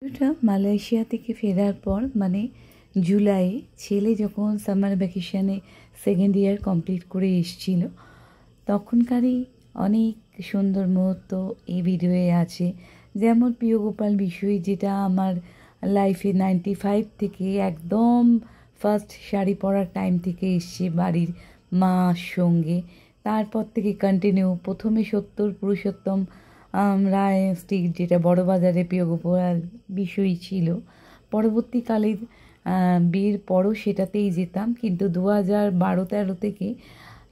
এটা মালয়েশিয়া থেকে ফেরার পর মানে জুলাইয়ে ছেলে যখন সামার ভ্যাকেশানে সেকেন্ড ইয়ার কমপ্লিট করে এসেছিল তখনকারই অনেক সুন্দর মুহূর্ত এই ভিডিওয়ে আছে। যেমন প্রিয় গোপাল বিষয়, যেটা আমার লাইফে 95 থেকে একদম ফার্স্ট শাড়ি পরার টাইম থেকে এসছে বাড়ির মার সঙ্গে। তারপর থেকে কন্টিনিউ, প্রথমে সত্তর পুরুষোত্তম রায় স্ট্রিট, যেটা বড় বাজারে প্রিয় গোপাল বিষয় ছিল। পরবর্তীকালে বিয়ের পরও সেটাতেই যেতাম, কিন্তু 2012-13 থেকে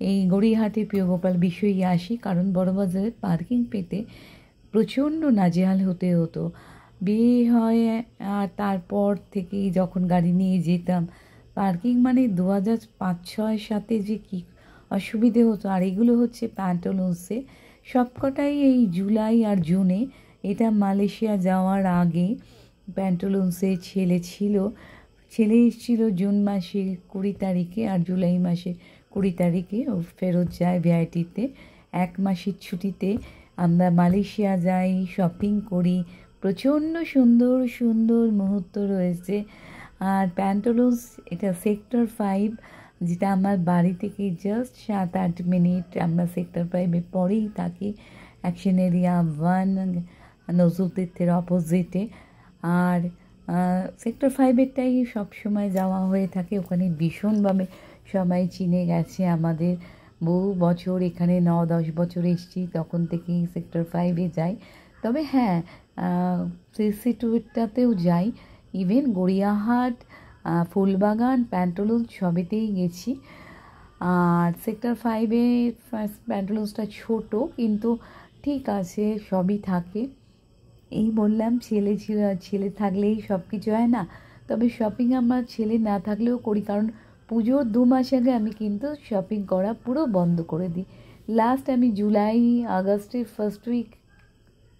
এই গড়িয়াহাটে প্রিয় গোপাল বিষয়ই আসি, কারণ বড়বাজারে পার্কিং পেতে প্রচণ্ড নাজেহাল হতে হতো। বিয়ে হয় আর তারপর থেকেই যখন গাড়ি নিয়ে যেতাম, পার্কিং মানে 2005-06 সাথে যে কী অসুবিধে হতো। আর এগুলো হচ্ছে প্যান্টালুন্সে, সবকটাই এই জুলাই আর জুনে। এটা মালয়েশিয়া যাওয়ার আগে প্যান্টালুন্সে ছেলে ছিল। ছেলে এসেছিল জুন মাসে 20 তারিখে, আর জুলাই মাসে 20 তারিখে ও ফেরত যায় ভিআইটিতে। 1 মাসের ছুটিতে আমরা মালয়েশিয়া যাই, শপিং করি, প্রচণ্ড সুন্দর সুন্দর মুহূর্ত রয়েছে। আর প্যান্টালুন্স এটা সেক্টর 5, যেটা আমার বাড়ি থেকে জাস্ট 7-8 মিনিট। আমরা সেক্টর 5-এ পরেই থাকি, অ্যাকশন এরিয়া 1 নজরুল তীর্থের অপোজিটে। আর সেক্টর 5-এরটাই সবসময় যাওয়া হয়ে থাকে। ওখানে ভীষণভাবে সবাই চিনে গেছে আমাদের। বহু বছর এখানে 9-10 বছর এসেছি, তখন থেকেই সেক্টর 5-এ যাই। তবে হ্যাঁ, CC2-টাতেও যাই, ইভেন গড়িয়াহাট, ফুলবাগান, প্যান্টালুন্স সবেতেই গেছি। আর সেক্টর 5-এ প্যান্টালুন্সটা ছোট, কিন্তু ঠিক আছে, সবই থাকে। এই বললাম ছেলে থাকলেই সব কিছু হয় না, তবে শপিং আমার ছেলে না থাকলেও করি, কারণ পুজোর 2 মাস আগে আমি কিন্তু শপিং করা পুরো বন্ধ করে দিই। লাস্ট আমি জুলাই আগস্টের ফার্স্ট উইক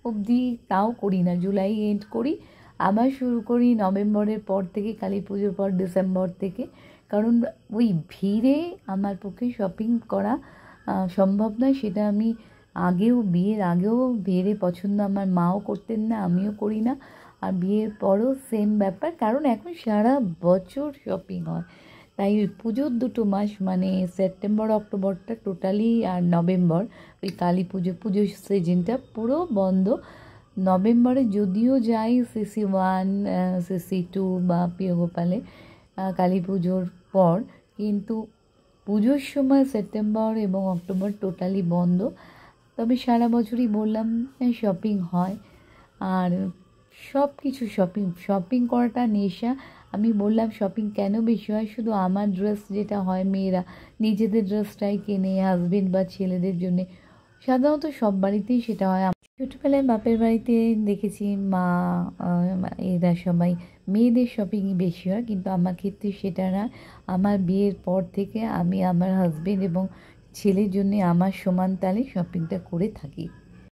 অবধি তাও করি না, জুলাই এন্ড করি, আবার শুরু করি নভেম্বরের পর থেকে, কালী পুজোর পর ডিসেম্বর থেকে। কারণ ওই ভিড়ে আমার পক্ষে শপিং করা সম্ভব নয়। সেটা আমি বিয়ের আগেও ভিড়ে পছন্দ আমার মাও করতেন না, আমিও করি না। আর বিয়ের পরও সেম ব্যাপার, কারণ এখন সারা বছর শপিং হয়। তাই ওই পুজোর 2 মাস মানে সেপ্টেম্বর অক্টোবরটা টোটালি, আর নভেম্বর ওই কালী পুজোর সিজনটা পুরো বন্ধ। নভেম্বরে যদিও যাই CC1, CC2 বা প্রিয় গোপালে কালী পুজোর পর, কিন্তু পুজোর সময় সেপ্টেম্বর এবং অক্টোবর টোটালি বন্ধ। তবে সারা বছরই বললাম শপিং হয়। আর সব কিছু শপিং করাটা নেশা। আমি বললাম শপিং কেন বেশি হয়, শুধু আমার ড্রেস যেটা হয়, মেয়েরা নিজেদের ড্রেসটাই কেনে হাজবেন্ড বা ছেলেদের জন্যে, সাধারণত সব বাড়িতেই সেটা হয়। ছোটোবেলায় বাপের বাড়িতে দেখেছি মা এরা সবাই মেয়েদের শপিংই বেশি হয়, কিন্তু আমার ক্ষেত্রে সেটা না। আমার বিয়ের পর থেকে আমি আমার হাজবেন্ড এবং ছেলের জন্যে আমার সমান তালে শপিংটা করে থাকি।